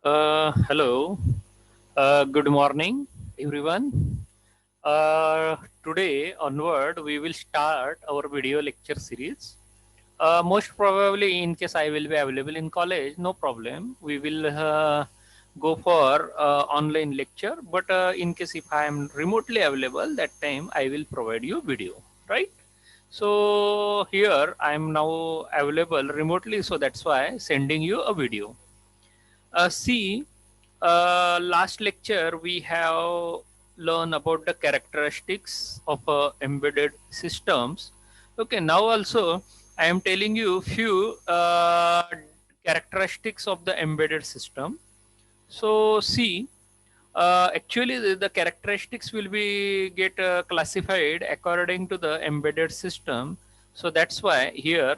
Hello. Good morning, everyone. Today onward, we will start our video lecture series. Most probably, in case I will be available in college, no problem. We will go for online lecture. But in case if I am remotely available, that time I will provide you video, right? So here I am now available remotely, so that's why sending you a video. See, last lecture we have learned about the characteristics of embedded systems. Okay, now also I am telling you few characteristics of the embedded system. So see, actually the characteristics will be get classified according to the embedded system. So that's why here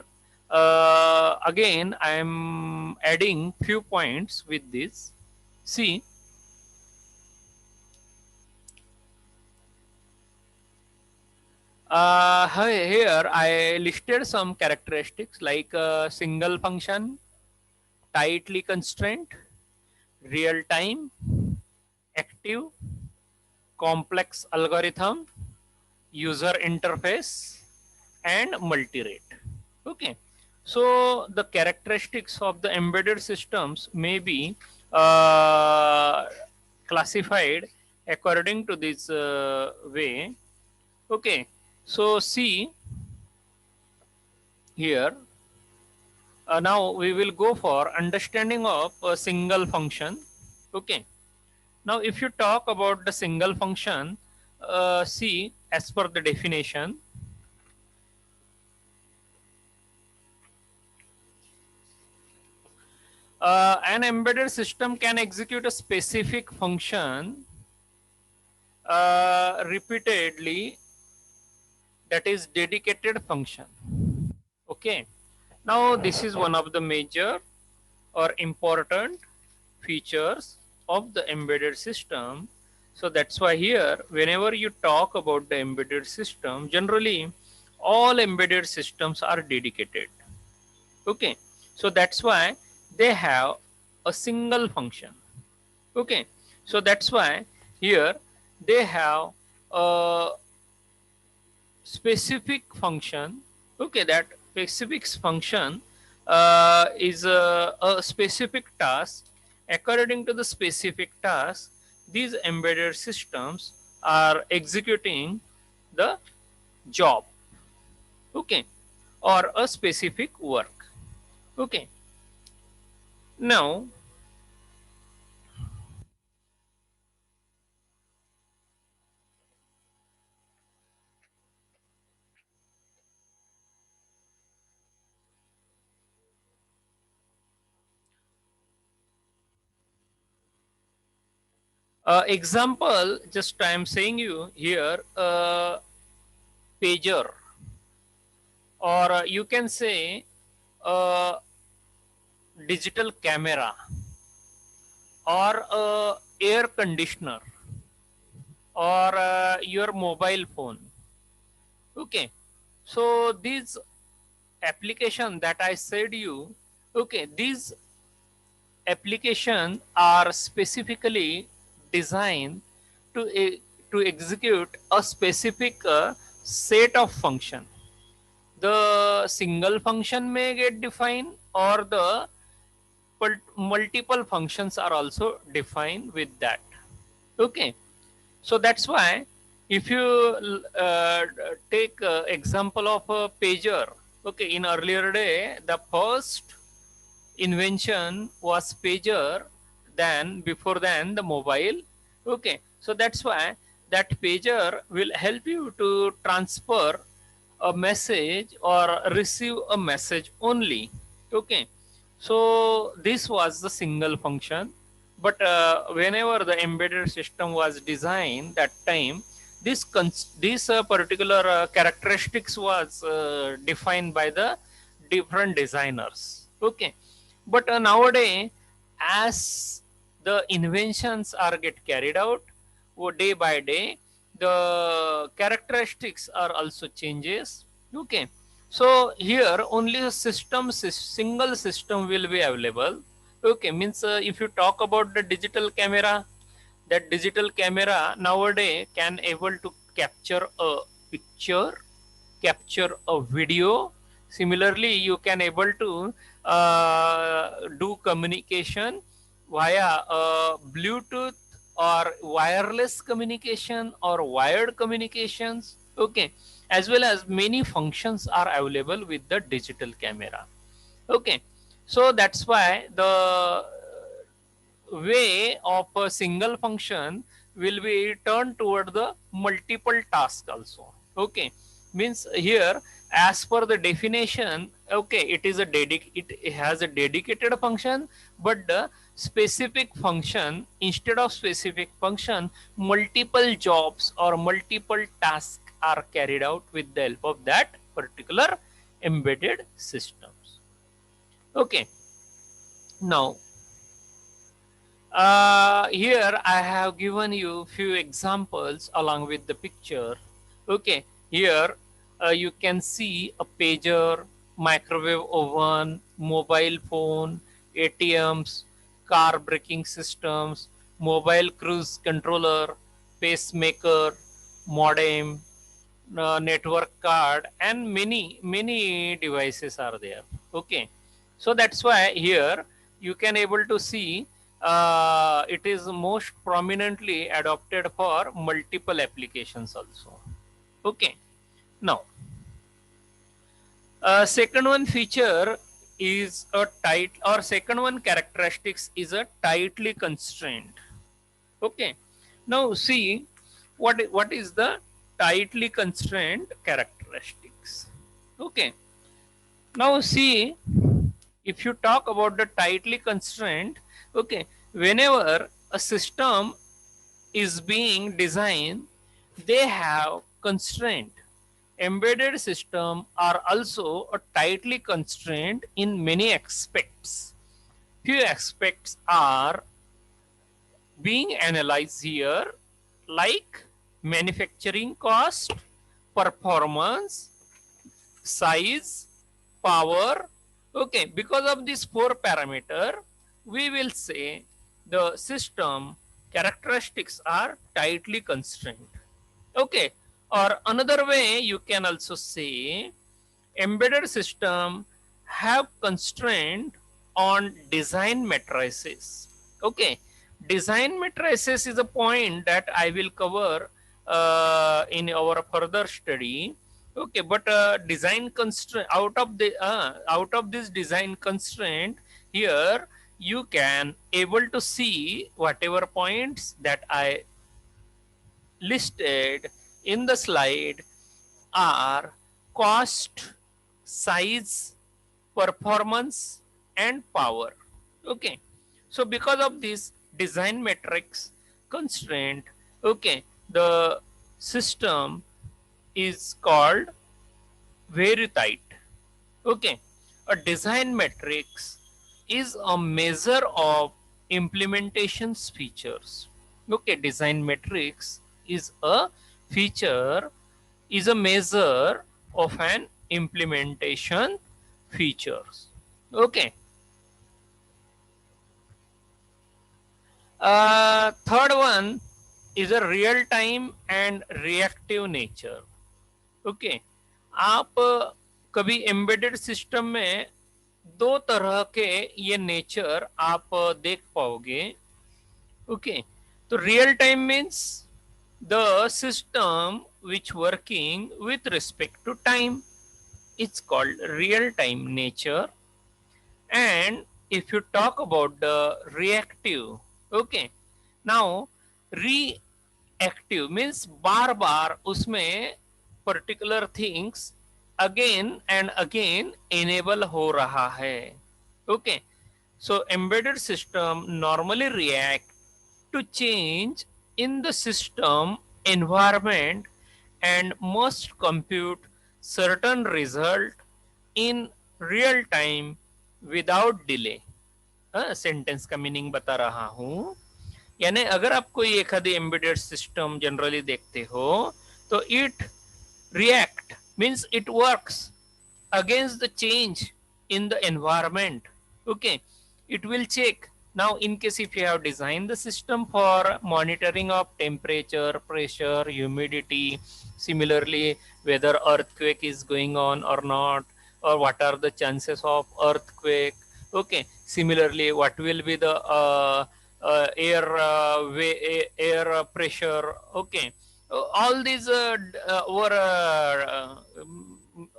again I am adding few points with this. See, here I listed some characteristics like single function, tightly constrained, real time, active, complex algorithm, user interface, and multi-rate. Okay, so the characteristics of the embedded systems may be uh, classified according to this way. Okay, so see here. Now we will go for understanding of a single function. Okay, now if you talk about the single function, see as per the definition. An embedded system can execute a specific function repeatedly, that is dedicated function. Okay. Now this is one of the major or important features of the embedded system. So that's why here whenever you talk about the embedded system, generally all embedded systems are dedicated. Okay, so that's why they have a single function. Okay, so that's why here they have a specific function. Okay, that specific function is a specific task. According to the specific task, these embedded systems are executing the job. Okay, or a specific work. Okay, now example, just I am saying you here, pager, or you can say digital camera, or air conditioner, or your mobile phone. Okay, so these application that I said you, okay, these application are specifically designed to to execute a specific set of function. The single function may get defined, or the multiple functions are also defined with that. Okay, so that's why if you take example of a pager. Okay, in earlier day the first invention was pager, than before than the mobile. Okay, so that's why that pager will help you to transfer a message or receive a message only. Okay, so this was the single function. But whenever the embedded system was designed that time, this particular characteristics was defined by the different designers. Okay, but nowadays, as the inventions are get carried out day by day, the characteristics are also changes. Okay, so here only a single system will be available. Okay, means if you talk about the digital camera, that digital camera nowadays can able to capture a picture, capture a video. Similarly, you can able to do communication via Bluetooth or wireless communication or wired communications. Okay, as well as many functions are available with the digital camera. Okay, so that's why the way of a single function will be turned toward the multiple task also. Okay, means here as per the definition, okay, it is a it has a dedicated function, but the specific function, instead of specific function, multiple jobs or multiple tasks are carried out with the help of that particular embedded systems. Okay, now here I have given you few examples along with the picture. Okay, here you can see a pager, microwave oven, mobile phone, ATMs, car braking systems, mobile cruise controller, pacemaker, modem, network card, and many devices are there. Okay, so that's why here you can able to see it is most prominently adopted for multiple applications also. Okay, now second one feature is a tight, or second one characteristics is a tightly constrained. Okay, now see what is the tightly constrained characteristics. Okay, now see, if you talk about the tightly constrained, okay, whenever a system is being designed, they have constraint. Embedded system are also a tightly constrained in many aspects. Few aspects are being analyzed here, like manufacturing cost, performance, size, power. Okay, because of these four parameter, we will say the system characteristics are tightly constrained. Okay, or another way you can also say embedded system have constraint on design matrices. Okay, design matrices is a point that I will cover in our further study. Okay, but design constraint, out of this design constraint, here you can able to see whatever points that I listed in the slide are cost, size, performance, and power. Okay, so because of this design matrix constraint, okay, the system is called very tight. Okay, a design matrix is a measure of implementation's features. Okay, design matrix is a feature, is a measure of an implementation features. Okay, third one is a real time and reactive nature. Okay, आप कभी embedded system में दो तरह के ये nature आप देख पाओगे. ओके, तो real time means the system which working with respect to time, it's called real time nature. And if you talk about the reactive, okay, now reactive means बार बार उसमें particular things again and again enable हो रहा है. Okay, so embedded system normally react to change in the system environment and must compute certain result in real time without delay. Sentence का meaning बता रहा हूं, यानी अगर आप कोई एखादी एम्बेडेड सिस्टम जनरली देखते हो तो it react means it works against the change in the environment. Okay, it will check. Now, in case if you have designed the system for monitoring of temperature, pressure, humidity, similarly, whether earthquake is going on or not, or what are the chances of earthquake. Okay. Similarly, what will be the air pressure. Okay. All these were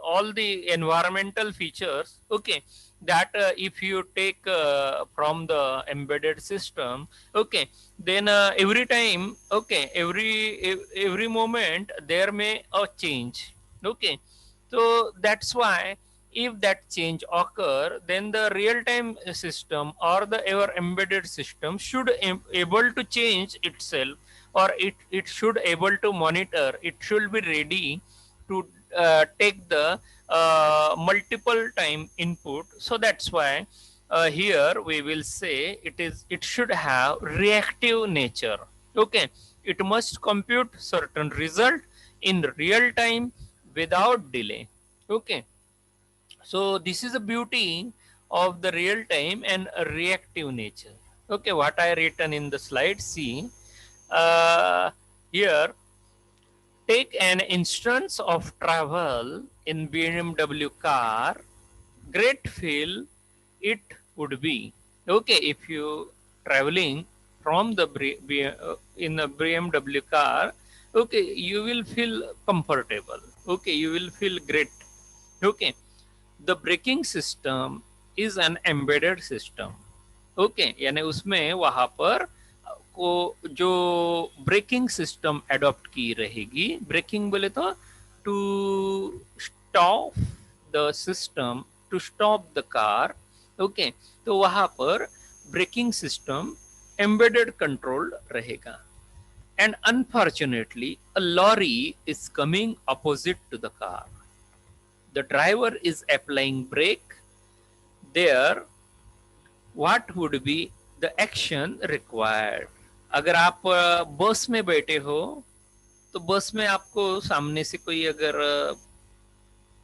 all the environmental features. Okay, that if you take from the embedded system, okay, then every time, okay, every moment there may a change. Okay, so that's why if that change occur, then the real-time system or the our embedded system should able to change itself, or it should able to monitor, it should be ready to take the multiple time input. So that's why here we will say it should have reactive nature. Okay, it must compute certain result in real time without delay. Okay, so this is the beauty of the real time and a reactive nature. Okay, what I written in the slide, see uh, here. Take an instance of travel in BMW car. Great feel it would be. Okay, if you traveling from the in a BMW car, okay, you will feel comfortable. Okay, you will feel great. Okay, the braking system is an embedded system. Okay, यानी उसमें वहां पर को जो braking system adopt की रहेगी, braking बोले तो to stop the system, to stop the car. Okay, तो वहां पर ब्रेकिंग सिस्टम एम्बेडेड कंट्रोल्ड रहेगा. And unfortunately a lorry is coming opposite to the car. The driver is applying brake there. What would be the action required? अगर आप बस में बैठे हो, तो बस में आपको सामने से कोई अगर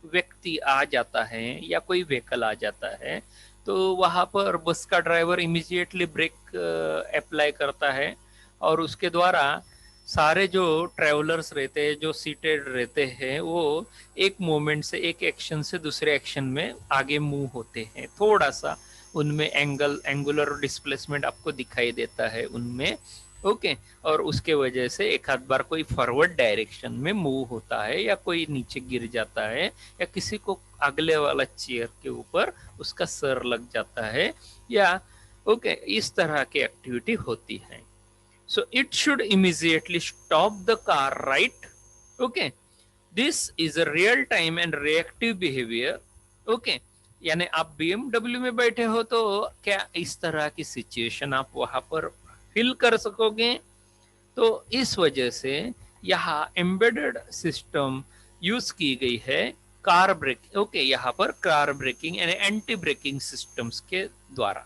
व्यक्ति आ जाता है या कोई व्हीकल आ जाता है, तो वहां पर बस का ड्राइवर इमीडिएटली ब्रेक अप्लाई करता है, और उसके द्वारा सारे जो ट्रेवलर्स रहते हैं, जो सीटेड रहते हैं, वो एक मोमेंट से, एक एक्शन से दूसरे एक्शन में आगे मूव होते हैं. थोड़ा सा उनमें एंगुलर डिस्प्लेसमेंट आपको दिखाई देता है उनमें. ओके, और उसके वजह से एक आध बार कोई फॉरवर्ड डायरेक्शन में मूव होता है, या कोई नीचे गिर जाता है, या किसी को अगले वाला चेयर के ऊपर उसका सर लग जाता है, या ओके, इस तरह की एक्टिविटी होती है. So it should immediately stop the car, right? Okay, this is a real time and reactive behavior. Okay, यानी आप BMW में बैठे हो, तो क्या इस तरह की सिचुएशन आप वहां पर फील कर सकोगे? तो इस वजह से यहाँ एम्बेडेड सिस्टम यूज की गई है कार ब्रेक. ओके, यहाँ पर कार ब्रेकिंग यानी एंटी ब्रेकिंग सिस्टम्स के द्वारा.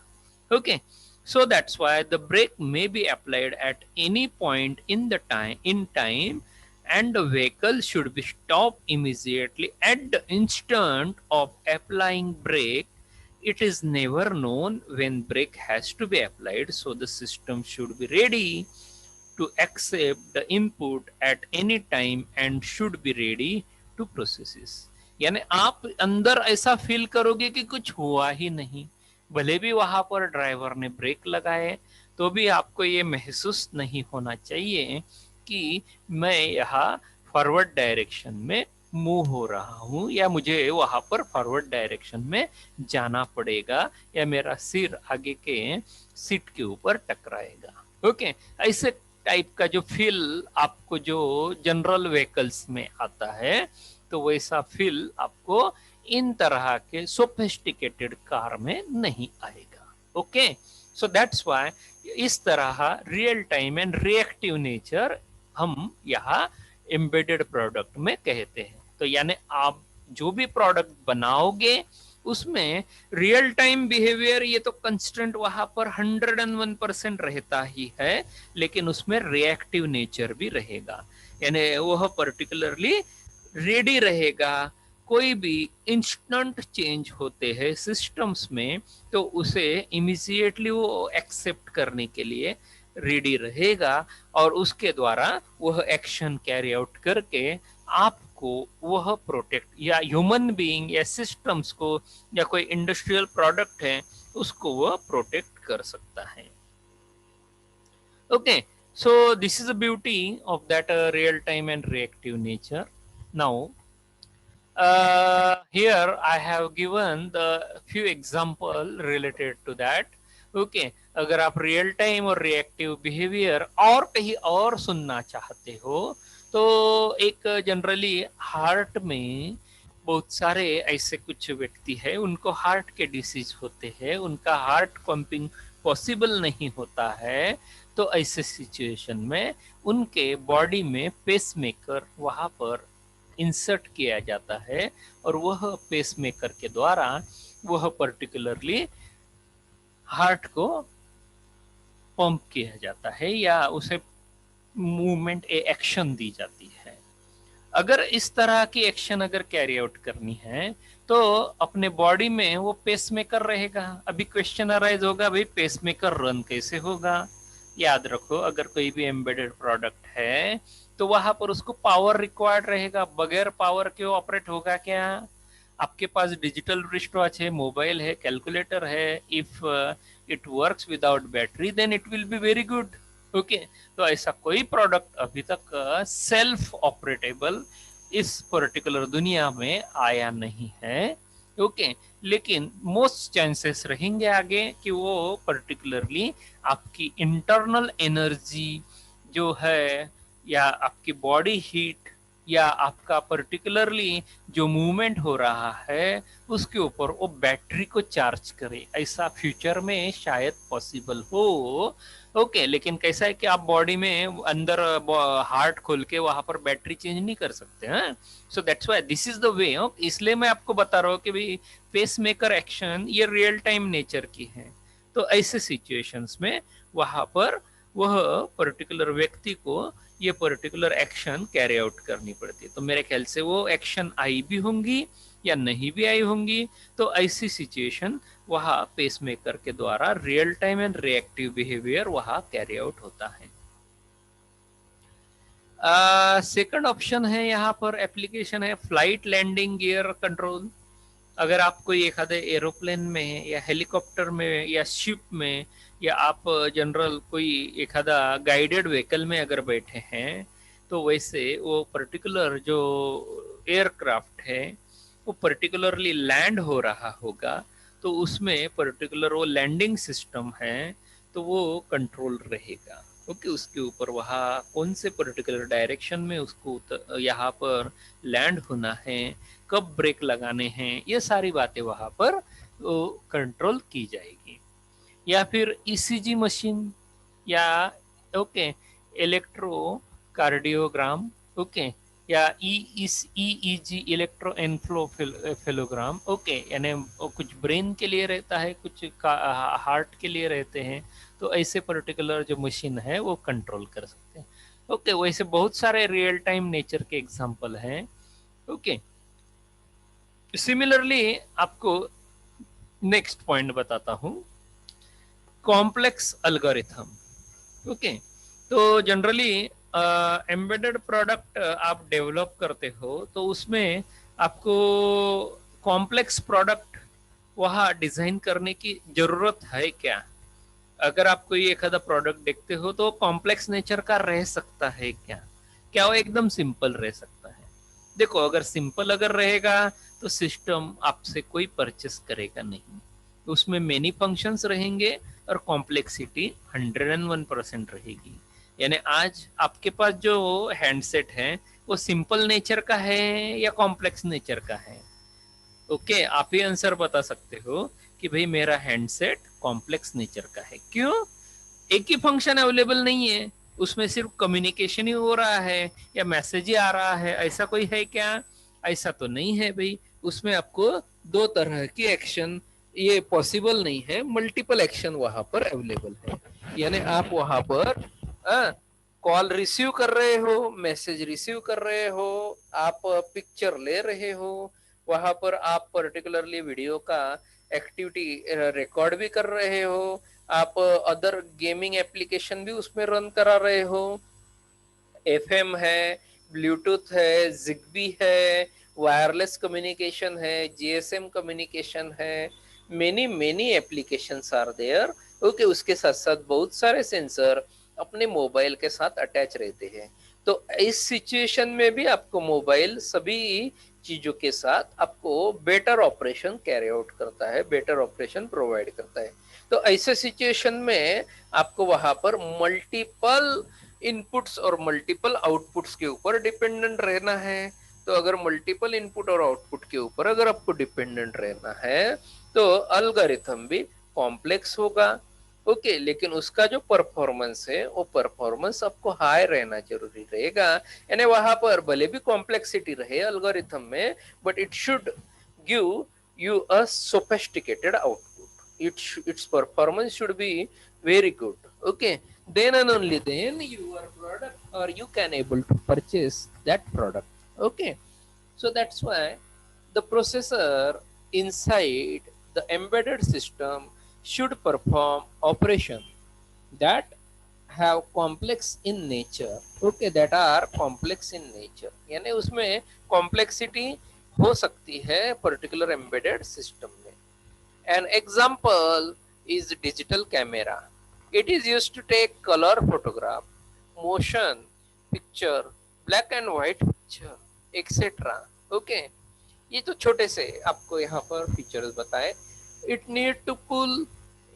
Okay, so that's why the brake may be applied at any point in time, and the vehicle should be stopped immediately at the instant of applying brake. It is never known when brake has to be applied, so the system should be ready to accept the input at any time and should be ready to process it. यानी आप अंदर ऐसा feel करोगे कि कुछ हुआ ही नहीं, भले भी वहां पर ड्राइवर ने ब्रेक लगाए, तो भी आपको ये महसूस नहीं होना चाहिए कि मैं यहाँ फॉरवर्ड डायरेक्शन में मूव हो रहा हूँ, या मुझे वहां पर फॉरवर्ड डायरेक्शन में जाना पड़ेगा, या मेरा सिर आगे के सीट के ऊपर टकराएगा. ओके, ऐसे टाइप का जो फील आपको जो जनरल व्हीकल्स में आता है, तो वैसा फील आपको इन तरह के सोफिस्टिकेटेड कार में नहीं आएगा. ओके, सो दैट्स व्हाई इस तरह real time and reactive nature हम यहाँ एम्बेडेड प्रोडक्ट में कहते हैं. तो यानी आप जो भी प्रोडक्ट बनाओगे, उसमें रियल टाइम बिहेवियर ये तो कंस्टेंट वहां पर 101% रहता ही है, लेकिन उसमें रिएक्टिव नेचर भी रहेगा. यानी वह पर्टिकुलरली रेडी रहेगा कोई भी इंस्टेंट चेंज होते हैं सिस्टम्स में, तो उसे इमीडिएटली वो एक्सेप्ट करने के लिए रेडी रहेगा, और उसके द्वारा वह एक्शन कैरी आउट करके आपको वह प्रोटेक्ट, या ह्यूमन बीइंग या सिस्टम्स को या कोई इंडस्ट्रियल प्रोडक्ट है उसको वह प्रोटेक्ट कर सकता है. Okay, so this is the beauty of that real time and reactive nature. Now, here I have given the few example related to that. Okay, अगर आप रियल टाइम और रिएक्टिव बिहेवियर और कहीं और सुनना चाहते हो, तो एक जनरली हार्ट में बहुत सारे ऐसे कुछ व्यक्ति है, उनको हार्ट के डिसीज होते हैं, उनका हार्ट पंपिंग पॉसिबल नहीं होता है, तो ऐसे सिचुएशन में उनके बॉडी में पेसमेकर वहां पर इंसर्ट किया जाता है, और वह पेसमेकर के द्वारा वह पर्टिकुलरली हार्ट को पंप किया जाता है या उसे मूवमेंट एक्शन दी जाती है. अगर इस तरह की एक्शन अगर कैरी आउट करनी है, तो अपने बॉडी में वो पेसमेकर रहेगा. अभी क्वेश्चन अराइज होगा, भाई पेसमेकर रन कैसे होगा? याद रखो, अगर कोई भी एम्बेडेड प्रोडक्ट है तो वहां पर उसको पावर रिक्वायर्ड रहेगा. बगैर पावर के ऑपरेट होगा क्या? आपके पास डिजिटल रिस्ट वॉच है, मोबाइल है, कैलकुलेटर है, if it works without battery then it will be very good. Okay, तो ऐसा कोई प्रोडक्ट अभी तक सेल्फ ऑपरेटेबल इस पर्टिकुलर दुनिया में आया नहीं है. ओके, लेकिन मोस्ट चांसेस रहेंगे आगे कि वो पर्टिकुलरली आपकी इंटरनल एनर्जी जो है, या आपकी बॉडी हीट, या आपका पर्टिकुलरली जो मूवमेंट हो रहा है उसके ऊपर वो बैटरी को चार्ज करे. ऐसा फ्यूचर में शायद पॉसिबल हो. ओके, लेकिन कैसा है कि आप बॉडी में अंदर हार्ट खोल के वहां पर बैटरी चेंज नहीं कर सकते हैं. So that's why this is the way. इसलिए मैं आपको बता रहा हूँ कि भाई पेसमेकर एक्शन ये रियल टाइम नेचर की है. तो ऐसे सिचुएशंस में वहां पर वह पर्टिकुलर व्यक्ति को ये पर्टिकुलर एक्शन कैरी आउट करनी पड़ती है. तो मेरे ख्याल से वो एक्शन आई भी होंगी या नहीं भी आई होंगी, तो ऐसी सिचुएशन वहां पेसमेकर के द्वारा real time and reactive behaviour वहां कैरी आउट होता है. सेकंड ऑप्शन है यहाँ पर एप्लीकेशन है फ्लाइट लैंडिंग गियर कंट्रोल. अगर आप कोई एखादे एरोप्लेन में या हेलीकॉप्टर में या शिप में, या आप जनरल कोई एखादा गाइडेड व्हीकल में अगर बैठे हैं, तो वैसे वो पर्टिकुलर जो एयरक्राफ्ट है वो पर्टिकुलरली लैंड हो रहा होगा, तो उसमें पर्टिकुलर वो लैंडिंग सिस्टम है तो वो कंट्रोल रहेगा. ओके, उसके ऊपर वहाँ कौन से पर्टिकुलर डायरेक्शन में उसको यहाँ पर लैंड होना है, कब ब्रेक लगाने हैं, ये सारी बातें वहाँ पर कंट्रोल की जाएगी. या फिर ईसीजी मशीन, या ओके इलेक्ट्रोकार्डियोग्राम, ओके, या ईईजी इलेक्ट्रो एनफ्लोफेलोग्राम. ओके, यानी कुछ ब्रेन के लिए रहता है, कुछ हार्ट के लिए रहते हैं, तो ऐसे पर्टिकुलर जो मशीन है वो कंट्रोल कर सकते हैं. ओके, वैसे बहुत सारे रियल टाइम नेचर के एग्जांपल हैं. ओके, सिमिलरली आपको नेक्स्ट पॉइंट बताता हूं, कॉम्प्लेक्स अल्गोरिथम. ओके, तो जनरली एम्बेडेड प्रोडक्ट आप डेवलप करते हो तो उसमें आपको कॉम्प्लेक्स प्रोडक्ट वहाँ डिजाइन करने की जरूरत है क्या? अगर आप कोई एखादा प्रोडक्ट देखते हो तो कॉम्प्लेक्स नेचर का रह सकता है क्या? क्या वो एकदम सिंपल रह सकता है? देखो, अगर सिंपल अगर रहेगा तो सिस्टम आपसे कोई परचेस करेगा नहीं. उसमें मेनी फंक्शंस रहेंगे और कॉम्प्लेक्सिटी 101% रहेगी. यानी आज आपके पास जो हैंडसेट है वो सिंपल नेचर का है या कॉम्प्लेक्स नेचर का है? ओके, आप ही आंसर बता सकते हो कि भाई मेरा हैंडसेट कॉम्प्लेक्स नेचर का है. क्यों? एक ही फंक्शन अवेलेबल नहीं है, उसमें सिर्फ कम्युनिकेशन ही हो रहा है या मैसेज ही आ रहा है, ऐसा कोई है क्या? ऐसा तो नहीं है भाई. उसमें आपको दो तरह की एक्शन ये पॉसिबल नहीं है, मल्टीपल एक्शन वहां पर अवेलेबल है. यानी आप वहां पर कॉल रिसीव कर रहे हो, मैसेज रिसीव कर रहे हो, आप पिक्चर ले रहे हो, वहां पर आप पर्टिकुलरली वीडियो का एक्टिविटी रिकॉर्ड भी कर रहे हो, आप अदर गेमिंग एप्लीकेशन भी उसमें रन करा रहे हो, एफएम है, ब्लूटूथ है, जिग्बी है, वायरलेस कम्युनिकेशन है, जीएसएम कम्युनिकेशन है, many many applications are there. Okay, उसके साथ साथ बहुत सारे सेंसर अपने मोबाइल के साथ अटैच रहते हैं। तो इस सिचुएशन में भी आपको मोबाइल सभी चीजों के साथ आपको बेटर ऑपरेशन कैरी आउट करता है, बेटर ऑपरेशन प्रोवाइड करता है। तो ऐसे सिचुएशन में आपको वहां पर मल्टीपल इनपुट्स और मल्टीपल आउटपुट्स के ऊपर डिपेंडेंट रहना है। तो अगर मल्टीपल इनपुट और आउटपुट के ऊपर अगर आपको डिपेंडेंट रहना है तो अल्गोरिथम भी कॉम्प्लेक्स होगा। ओके, लेकिन उसका जो परफॉर्मेंस है वो परफॉर्मेंस आपको हाई रहना जरूरी रहेगा। यानी वहां पर भले भी कॉम्प्लेक्सिटी रहे अल्गोरिथम में, but it should give you a sophisticated output. Its performance should be very good. Okay, then and only then your product or you can able to purchase that product. Okay, so that's why the processor inside the embedded system should perform operation that have complex in nature. Okay, that are complex in nature, यानी उसमें complexity हो सकती है particular embedded system में। An example is digital camera. It is used to take color photograph, motion picture, black and white picture, etc. Okay, ये तो छोटे से आपको यहाँ पर फीचर्स बताए। It need to pull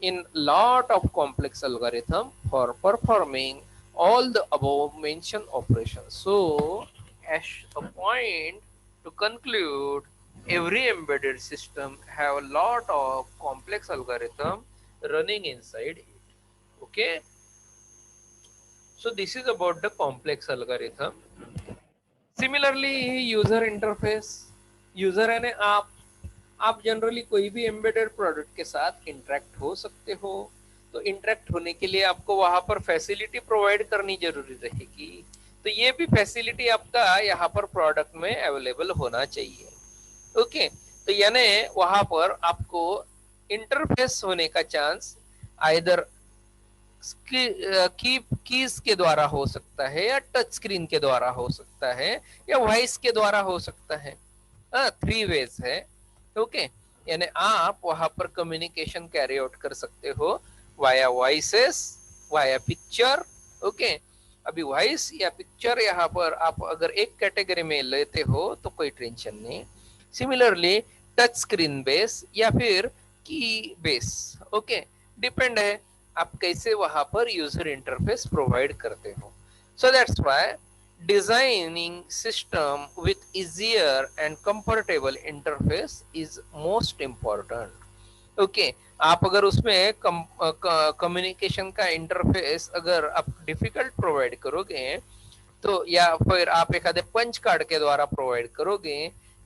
in lot of complex algorithm for performing all the above mentioned operations. So as a point to conclude, every embedded system have a lot of complex algorithm running inside it. Okay, so this is about the complex algorithm. Similarly user interface, user यानी आप generally कोई भी embedded product के साथ interact हो सकते हो। तो इंटरेक्ट होने के लिए आपको वहां पर फैसिलिटी प्रोवाइड करनी जरूरी रहेगी। तो ये भी फैसिलिटी आपका यहाँ पर प्रोडक्ट में अवेलेबल होना चाहिए। ओके, तो यानी वहां पर आपको इंटरफेस होने का चांस आइदर कीज के द्वारा हो सकता है, या टच स्क्रीन के द्वारा हो सकता है, या वॉइस के द्वारा हो सकता है। थ्री वेज है। ओके, यानी आप वहां पर कम्युनिकेशन कैरी आउट कर सकते हो via voices, via picture. Okay, अभी वॉइस या पिक्चर यहाँ पर आप अगर एक कैटेगरी में लेते हो तो कोई टेंशन नहीं। सिमिलरली टच स्क्रीन बेस या फिर की बेस। ओके, डिपेंड है आप कैसे वहां पर यूजर इंटरफेस प्रोवाइड करते हो। So that's why designing system with easier and comfortable interface is most important. Okay, आप अगर उसमें कम्युनिकेशन का इंटरफेस अगर आप डिफिकल्ट प्रोवाइड करोगे, तो या फिर आप एखादे पंच कार्ड के द्वारा प्रोवाइड करोगे,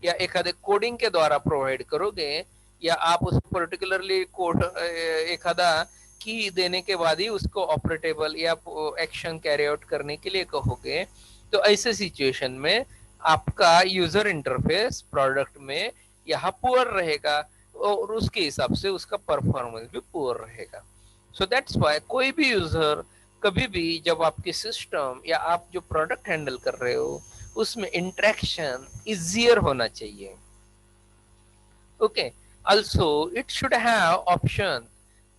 या एखादे कोडिंग के द्वारा प्रोवाइड करोगे, या आप उस पर्टिकुलरली कोड एखादा की देने के बाद ही उसको ऑपरेटेबल या एक्शन कैरी आउट करने के लिए कहोगे, तो ऐसे सिचुएशन में आपका यूजर इंटरफेस प्रोडक्ट में यहाँ पुअर रहेगा और उसके हिसाब से उसका परफॉर्मेंस भी पुअर रहेगा। सो दैट्स वाई कोई भी यूजर कभी भी जब आपके सिस्टम या आप जो प्रोडक्ट हैंडल कर रहे हो उसमें इंटरेक्शन इजियर होना चाहिए। Okay, also it should have option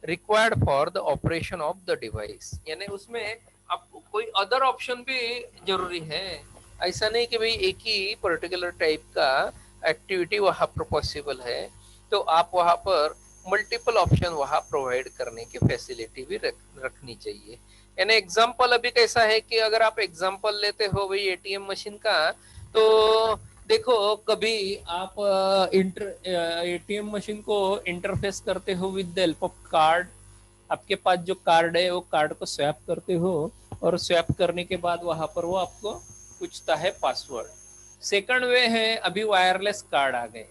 required for the operation of the device, यानी उसमें आपको कोई अदर ऑप्शन भी जरूरी है। ऐसा नहीं कि भाई एक ही पर्टिकुलर टाइप का एक्टिविटी वहां पर पॉसिबल है, तो आप वहां पर मल्टीपल ऑप्शन वहां प्रोवाइड करने की फैसिलिटी भी रखनी चाहिए। यानी एग्जांपल अभी कैसा है कि अगर आप एग्जांपल लेते हो भाई एटीएम मशीन का, तो देखो कभी आप एटीएम मशीन को इंटरफेस करते हो with the help of card. आपके पास जो कार्ड है वो कार्ड को स्वैप करते हो, और स्वैप करने के बाद वहां पर वो आपको पूछता है पासवर्ड। सेकंड वे है अभी वायरलेस कार्ड आ गए।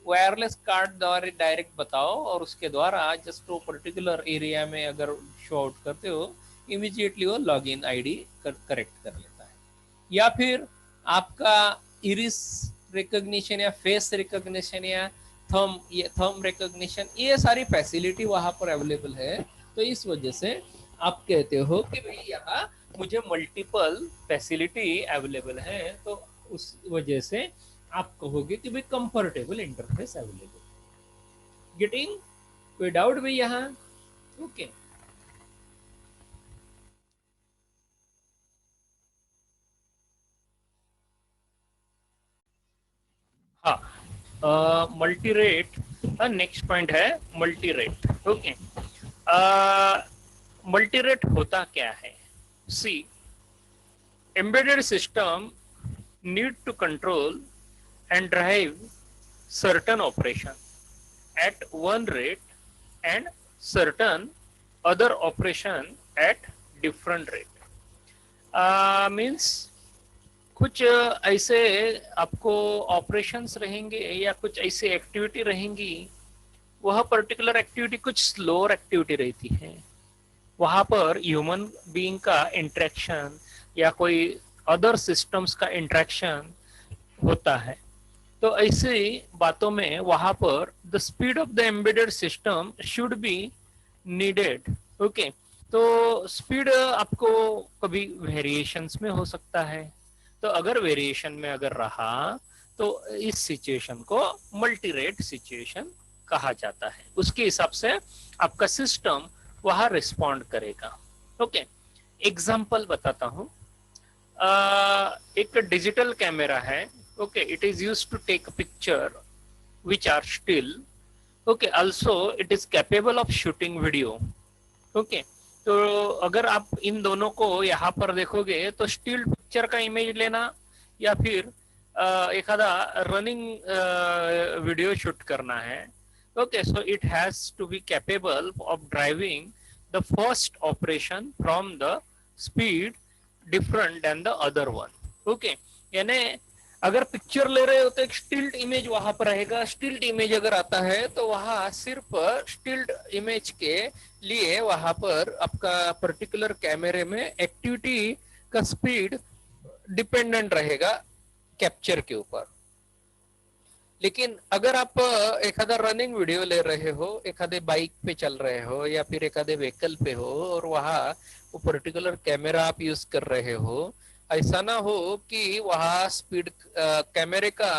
वायरलेस कार्ड द्वारा डायरेक्ट बताओ और उसके द्वारा जस्ट वो पर्टिकुलर एरिया में अगर शो आउट करते हो, इमीडिएटली वो log in I D correct कर लेता है। या फिर आपका इरिस रिकॉग्निशन या फेस रिकॉग्निशन या थंब रिकॉग्निशन, ये सारी फैसिलिटी वहां पर अवेलेबल है। तो इस वजह से आप कहते हो कि भाई यहाँ मुझे मल्टीपल फैसिलिटी अवेलेबल है, तो उस वजह से आप कहोगे कि भाई कंफर्टेबल इंटरफेस अवेलेबल। गेटिंग? कोई डाउट भाई यहाँ? ओके। हाँ, मल्टी रेट, नेक्स्ट पॉइंट है multi rate. Okay, multi rate होता क्या है? सी, embedded system need to control and drive certain operation at one rate and certain other operation at different rate. Means कुछ ऐसे आपको ऑपरेशंस रहेंगे या कुछ ऐसी एक्टिविटी रहेंगी, वह पर्टिकुलर एक्टिविटी कुछ स्लोअर एक्टिविटी रहती है, वहां पर ह्यूमन बीइंग का इंटरेक्शन या कोई अदर सिस्टम्स का इंटरेक्शन होता है। तो ऐसी बातों में वहां पर the speed of the embedded system should be needed. Okay, तो स्पीड आपको कभी वेरिएशंस में हो सकता है, तो अगर वेरिएशन में अगर रहा तो इस सिचुएशन को मल्टी रेट सिचुएशन कहा जाता है। उसके हिसाब से आपका सिस्टम वहां रिस्पॉन्ड करेगा। ओके, एग्जांपल बताता हूं। एक डिजिटल कैमरा है। Okay, it is used to take picture which are still. Okay, also it is capable of shooting video. Okay, तो अगर आप इन दोनों को यहाँ पर देखोगे तो स्टिल पिक्चर का इमेज लेना या फिर एखादा रनिंग वीडियो शूट करना है। Okay, so it has to be capable of driving the first operation from the speed different than the other one. Okay, यानी अगर पिक्चर ले रहे हो तो एक स्टिल्ड इमेज वहां पर रहेगा। स्टिल्ड इमेज अगर आता है तो वहां सिर्फ स्टिल्ड इमेज के लिए वहां पर आपका पर्टिकुलर कैमरे में एक्टिविटी का स्पीड डिपेंडेंट रहेगा कैप्चर के ऊपर। लेकिन अगर आप एखादा रनिंग वीडियो ले रहे हो, एखादे बाइक पे चल रहे हो या फिर एखादे व्हीकल पे हो और वहां वो पर्टिकुलर कैमरा आप यूज कर रहे हो, ऐसा ना हो कि वहां स्पीड कैमरे का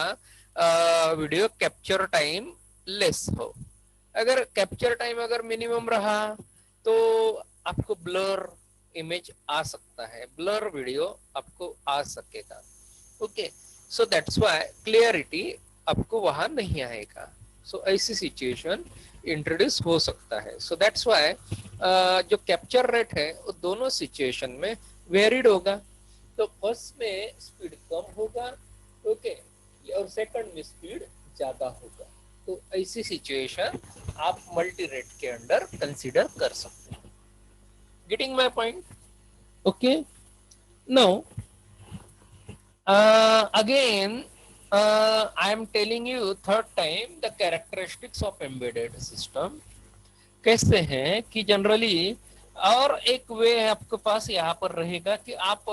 वीडियो कैप्चर टाइम लेस हो। अगर कैप्चर टाइम अगर मिनिमम रहा तो आपको ब्लर इमेज आ सकता है, ब्लर वीडियो आपको आ सकेगा। Okay, so that's why clarity आपको वहां नहीं आएगा। सो ऐसी सिचुएशन इंट्रोड्यूस हो सकता है। सो दैट्स व्हाई जो कैप्चर रेट है वो दोनों सिचुएशन में वेरिड होगा। तो फर्स्ट में स्पीड कम होगा, ओके, और सेकंड में स्पीड ज्यादा होगा। तो ऐसी सिचुएशन आप मल्टी रेट के अंडर कंसीडर कर सकते हैं। Getting my point? Okay, now again I am telling you third time the characteristics of embedded system कैसे हैं कि जनरली, और एक वे आपके पास यहाँ पर रहेगा कि आप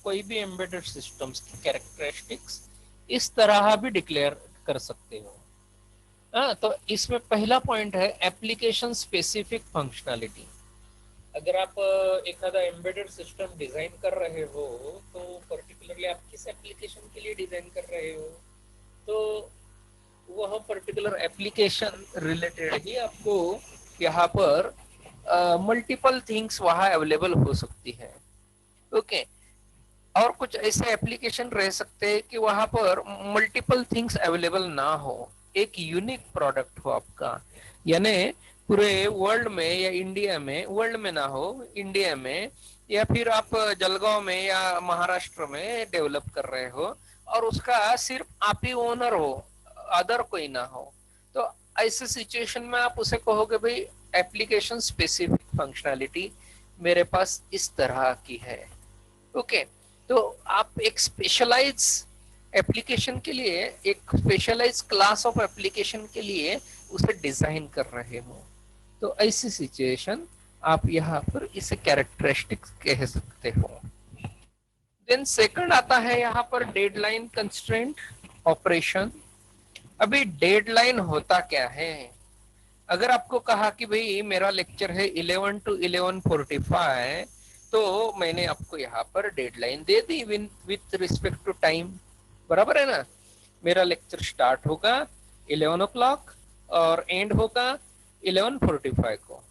कोई भी एम्बेडेड सिस्टम्स की कैरेक्टरिस्टिक्स इस तरह भी डिक्लेयर कर सकते हो। तो इसमें पहला पॉइंट है एप्लीकेशन स्पेसिफिक फंक्शनैलिटी। अगर आप एखादा एम्बेडेड सिस्टम डिजाइन कर रहे हो तो पर्टिकुलरली आप किस एप्लीकेशन के लिए डिजाइन कर रहे हो, तो वह पर्टिकुलर एप्लीकेशन रिलेटेड ही आपको यहाँ पर मल्टीपल थिंग्स वहां अवेलेबल हो सकती है। ओके, और कुछ ऐसे एप्लीकेशन रह सकते हैं कि वहां पर मल्टीपल थिंग्स अवेलेबल ना हो, एक यूनिक प्रोडक्ट हो आपका, यानी पूरे वर्ल्ड में या इंडिया में, वर्ल्ड में ना हो, इंडिया में, या फिर आप जलगांव में या महाराष्ट्र में डेवलप कर रहे हो और उसका सिर्फ आप ही ओनर हो, अदर कोई ना हो। तो ऐसे सिचुएशन में आप उसे कहोगे भाई एप्लीकेशन स्पेसिफिक फंक्शनैलिटी मेरे पास इस तरह की है। ओके, तो आप एक स्पेशलाइज एप्लीकेशन के लिए, एक स्पेशलाइज क्लास ऑफ एप्लीकेशन के लिए उसे डिजाइन कर रहे हो, तो ऐसी सिचुएशन आप यहाँ पर इसे कैरेक्टरिस्टिक्स कह सकते हो। देन सेकंड आता है यहाँ पर डेडलाइन कंस्ट्रेंट। ऑपरेशन। अभी डेडलाइन होता क्या है? अगर आपको कहा कि भाई मेरा लेक्चर है 11 to 11:45, तो मैंने आपको यहाँ पर डेडलाइन दे दी विथ रिस्पेक्ट टू टाइम, बराबर है ना? मेरा लेक्चर स्टार्ट होगा 11 o'clock और एंड होगा 11:45 को,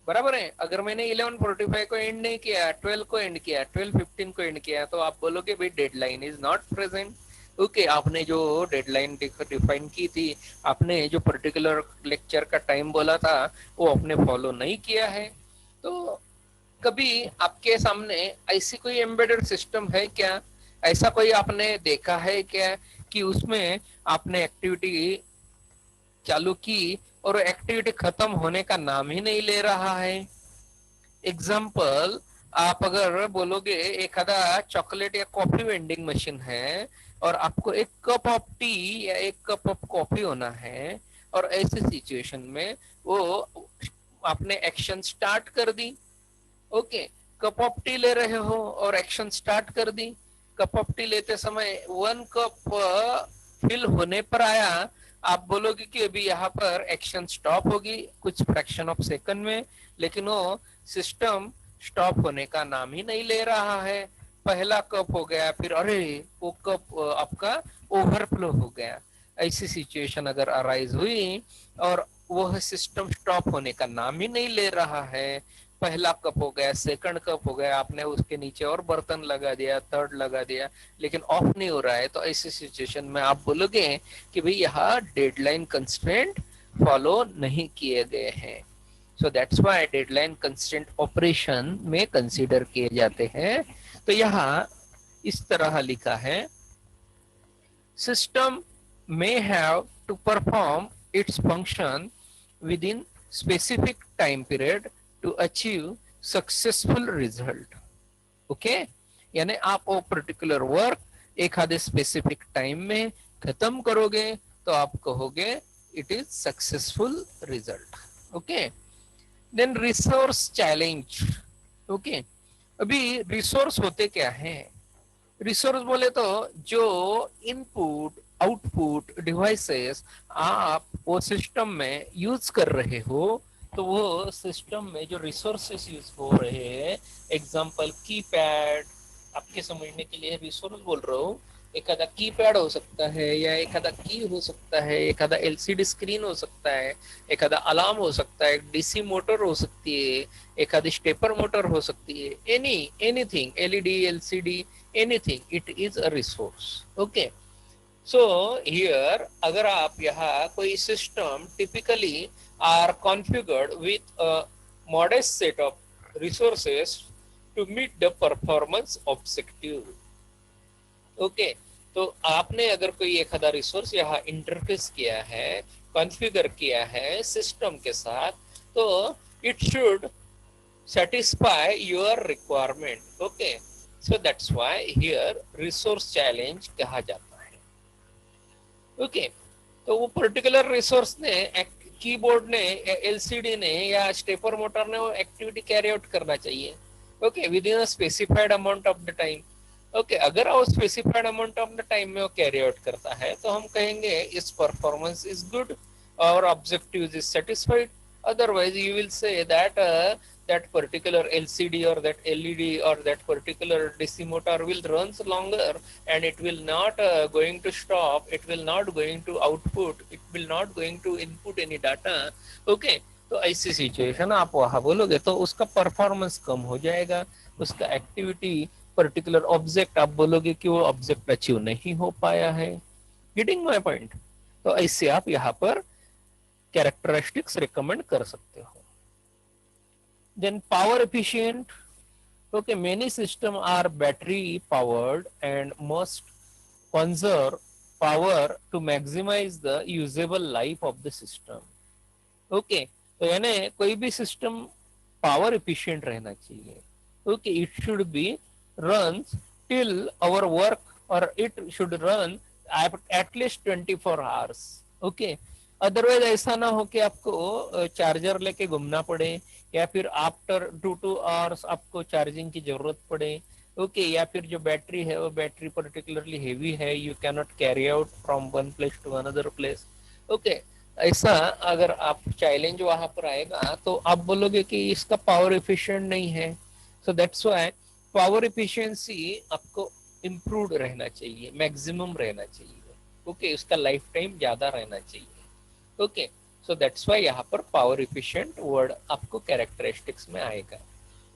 बराबर है? अगर मैंने 11:45 को एंड नहीं किया, 12 को एंड किया, 12:15 को एंड किया, तो आप बोलोगे भाई deadline is not present. Okay, आपने जो डेडलाइन डिफाइन की थी, आपने जो पर्टिकुलर लेक्चर का टाइम बोला था, वो आपने फॉलो नहीं किया है। तो कभी आपके सामने ऐसी कोई एम्बेडेड सिस्टम है क्या? ऐसा कोई आपने देखा है क्या कि उसमें आपने एक्टिविटी चालू की और एक्टिविटी खत्म होने का नाम ही नहीं ले रहा है? एग्जाम्पल, आप अगर बोलोगे एखादा चॉकलेट या कॉफी वेंडिंग मशीन है और आपको एक कप ऑफ टी या एक कप ऑफ कॉफी होना है, और ऐसे सिचुएशन में वो आपने एक्शन स्टार्ट कर दी। ओके, कप ऑफ टी ले रहे हो और एक्शन स्टार्ट कर दी। कप ऑफ टी लेते समय 1 कप फिल होने पर आया, आप बोलोगे कि अभी यहाँ पर एक्शन स्टॉप होगी कुछ फ्रैक्शन ऑफ सेकंड में, लेकिन वो सिस्टम स्टॉप होने का नाम ही नहीं ले रहा है। पहला कप हो गया, फिर अरे वो कप आपका ओवरफ्लो हो गया। ऐसी सिचुएशन अगर अराइज हुई और वह सिस्टम स्टॉप होने का नाम ही नहीं ले रहा है, पहला कप हो गया, सेकंड कप हो गया, आपने उसके नीचे और बर्तन लगा दिया, थर्ड लगा दिया, लेकिन ऑफ नहीं हो रहा है, तो ऐसी सिचुएशन में आप बोलोगे कि भाई यहाँ डेडलाइन कंस्ट्रेंट फॉलो नहीं किए गए हैं। So that's why deadline constraint operation में कंसीडर किए जाते हैं। तो यहाँ इस तरह लिखा है, system may have to perform its function within specific time period to achieve successful result. Okay, यानी आप वो पर्टिकुलर वर्क एक आधे स्पेसिफिक टाइम में खत्म करोगे तो आप कहोगे it is successful result. Okay, then resource challenge. Okay, अभी रिसोर्स होते क्या है? रिसोर्स बोले तो जो इनपुट आउटपुट डिवाइसेस आप वो सिस्टम में यूज कर रहे हो, तो वो सिस्टम में जो रिसोर्सेस यूज हो रहे हैं, एग्जांपल कीपैड, आपके समझने के लिए रिसोर्स बोल रहा हूँ, एक आधा कीपैड हो सकता है, या एक आधा की हो सकता है, एक आधा एलसीडी स्क्रीन हो सकता है, एक आधा अलार्म हो सकता है, डीसी मोटर हो सकती है, एक आधी स्टेपर मोटर हो सकती है, anything, LED, LCD, anything, it is a resource. Okay, so here अगर आप यहाँ कोई system typically are configured with a modest set of resources to meet the performance objective. Okay, तो आपने अगर कोई एक आधा रिसोर्स यहाँ इंटरफेस किया है, कॉन्फ़िगर किया है सिस्टम के साथ, तो it should satisfy your requirement. Okay, so that's why here resource challenge कहा जाता है। okay, तो वो पर्टिकुलर रिसोर्स ने, कीबोर्ड ने, एलसीडी ने या स्टेपर मोटर ने वो एक्टिविटी कैरी आउट करना चाहिए। Okay, with in a specified amount of the time. Okay, अगर वो specified amount of the time में वो कैरी आउट करता है, तो हम कहेंगे इस परफॉर्मेंस इज गुड और objective is satisfied. otherwise you will say that that particular LCD or that LED or that particular DC motor will runs longer and it will not going to stop, it will not going to output, it will not going to input any data. okay, तो ऐसी situation आप वहां बोलोगे तो उसका performance कम हो जाएगा, उसका एक्टिविटी पर्टिकुलर ऑब्जेक्ट आप बोलोगे कि वो ऑब्जेक्ट अचीव नहीं हो पाया है। Getting my point? तो ऐसे आप यहाँ पर कैरेक्टरिस्टिक्स रिकमेंड कर सकते हो। Then power efficient. Okay, many system are battery powered and must conserve power to maximise the usable life of the system. Okay, तो यानी कोई भी सिस्टम पावर एफिशिएंट रहना चाहिए। Okay, it should be run till our work और it should run at least 24 hours. Okay, otherwise ऐसा ना हो कि आपको चार्जर लेके घूमना पड़े या फिर आफ्टर 2 आवर्स आपको चार्जिंग की जरूरत पड़े। ओके, या फिर जो बैटरी है वो बैटरी पर्टिकुलरली हेवी है, you can not carry out from one place to another place. Okay, ऐसा अगर आप चैलेंज वहां पर आएगा तो आप बोलोगे कि इसका पावर एफिशिएंट नहीं है। So that's why power efficiency आपको इम्प्रूव रहना चाहिए, मैक्सिमम रहना चाहिए। ओके, उसका लाइफ टाइम ज्यादा रहना चाहिए। ओके, सो दैट्स व्हाई यहाँ पर पावर एफिशिएंट वर्ड आपको कैरेक्टरिस्टिक्स में आएगा।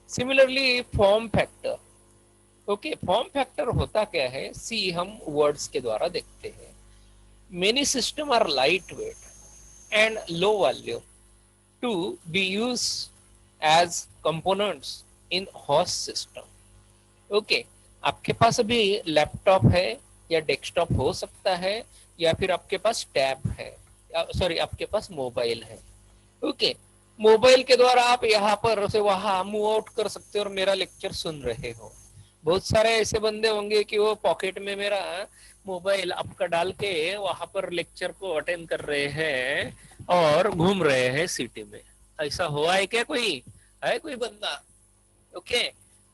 Similarly form factor. Okay, form factor होता क्या है, सी हम वर्ड्स के द्वारा देखते हैं। Many system are light weight and low volume to be use as components in host system. Okay, आपके पास अभी लैपटॉप है या डेस्कटॉप हो सकता है, या फिर आपके पास टैब है, सॉरी आपके पास मोबाइल है। ओके, मोबाइल के द्वारा आप यहाँ पर से वहां मूव आउट कर सकते हो और मेरा लेक्चर सुन रहे हो। बहुत सारे ऐसे बंदे होंगे कि वो पॉकेट में मेरा मोबाइल आपका डाल के वहां पर लेक्चर को अटेंड कर रहे हैं और घूम रहे हैं सिटी में। ऐसा हुआ है क्या, कोई है कोई बंदा? ओके,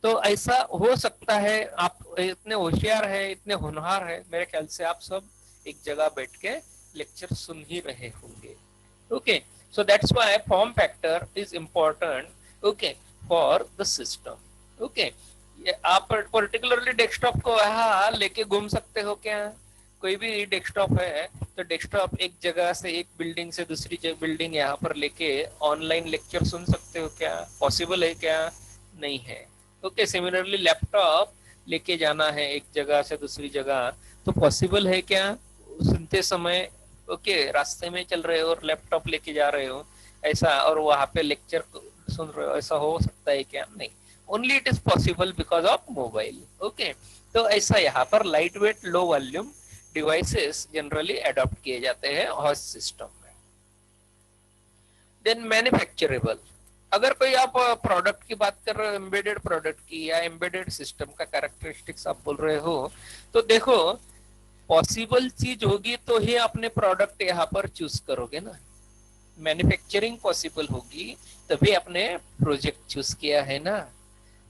तो ऐसा हो सकता है। आप इतने होशियार है, इतने होनहार है, मेरे ख्याल से आप सब एक जगह बैठ के लेक्चर सुन ही रहे होंगे। Okay, so that's why form factor is important, okay, for the system। okay, ये आप पर्टिकुलरली डेस्कटॉप को यहाँ लेके घूम सकते हो क्या? कोई भी डेस्कटॉप है तो डेस्कटॉप एक जगह से, एक बिल्डिंग से दूसरी बिल्डिंग यहाँ पर लेके ऑनलाइन लेक्चर सुन सकते हो क्या? पॉसिबल है क्या? नहीं है। ओके, सिमिलरली लैपटॉप लेके जाना है एक जगह से दूसरी जगह, तो पॉसिबल है क्या सुनते समय? ओके, रास्ते में चल रहे हो और लैपटॉप लेके जा रहे हो ऐसा, और वहां पे लेक्चर सुन रहे हो, ऐसा हो सकता है क्या? नहीं, only it is possible because of mobile. Okay, तो ऐसा यहाँ पर light weight low volume devices generally adopt किए जाते हैं हॉस्ट सिस्टम में। Then manufacturable. अगर कोई आप प्रोडक्ट की बात कर रहे हो, एम्बेडेड प्रोडक्ट की या एम्बेडेड सिस्टम का कैरेक्टरिस्टिक्स आप बोल रहे हो, तो देखो पॉसिबल चीज होगी तो ही अपने प्रोडक्ट यहाँ पर चूज करोगे ना। मैन्युफैक्चरिंग पॉसिबल होगी तभी आपने प्रोजेक्ट चूज किया है ना।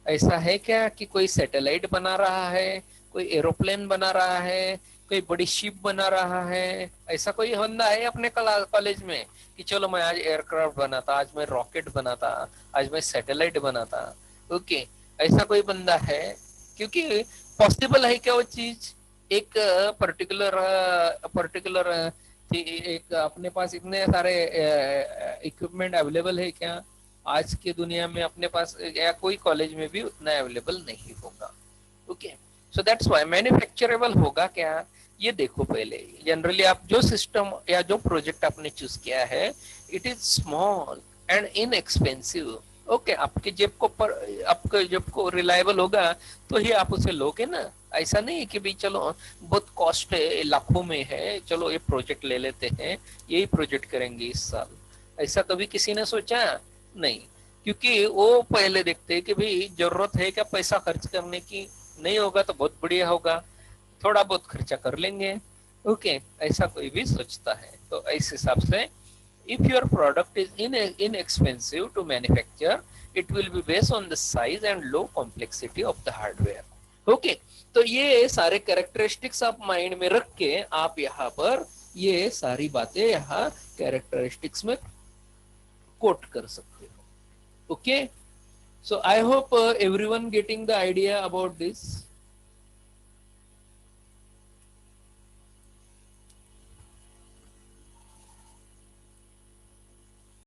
ऐसा है क्या कि कोई सैटेलाइट बना रहा है, कोई एरोप्लेन बना रहा है, कोई बड़ी शिप बना रहा है, ऐसा कोई बंदा है अपने कॉलेज में कि चलो मैं आज एयरक्राफ्ट बनाता, आज मैं रॉकेट बनाता, आज मैं सैटेलाइट बनाता? ओके, ऐसा कोई बंदा है? क्योंकि पॉसिबल है क्या वो चीज? एक पर्टिकुलर पर्टिकुलर एक अपने पास इतने सारे इक्विपमेंट अवेलेबल है क्या आज की दुनिया में? अपने पास या कोई कॉलेज में भी उतना अवेलेबल नहीं होगा। Okay, so that's why manufacturable होगा क्या, ये देखो पहले। जनरली आप जो सिस्टम या जो प्रोजेक्ट आपने चूज किया है, it is small and inexpensive. Okay, आपके आपके जेब को रिलायबल होगा तो ही आप उसे लोगे ना। ऐसा नहीं है कि भाई चलो बहुत कॉस्ट है, लाखों में है, चलो ये प्रोजेक्ट ले लेते हैं, यही प्रोजेक्ट करेंगे इस साल। ऐसा कभी किसी ने सोचा? नहीं, क्योंकि वो पहले देखते हैं कि भाई जरूरत है क्या पैसा खर्च करने की? नहीं होगा तो बहुत बढ़िया होगा, थोड़ा बहुत खर्चा कर लेंगे। ओके, ऐसा कोई भी सोचता है। तो इस हिसाब से if your product is inexpensive to manufacture, it will be based on the size and low complexity of the hardware। Okay, तो ये सारे कैरेक्टरिस्टिक्स आप माइंड में रख के आप यहाँ पर ये सारी बातें यहाँ कैरेक्टरिस्टिक्स में कोट कर सकते हो। Okay, so I hope everyone getting the idea about this।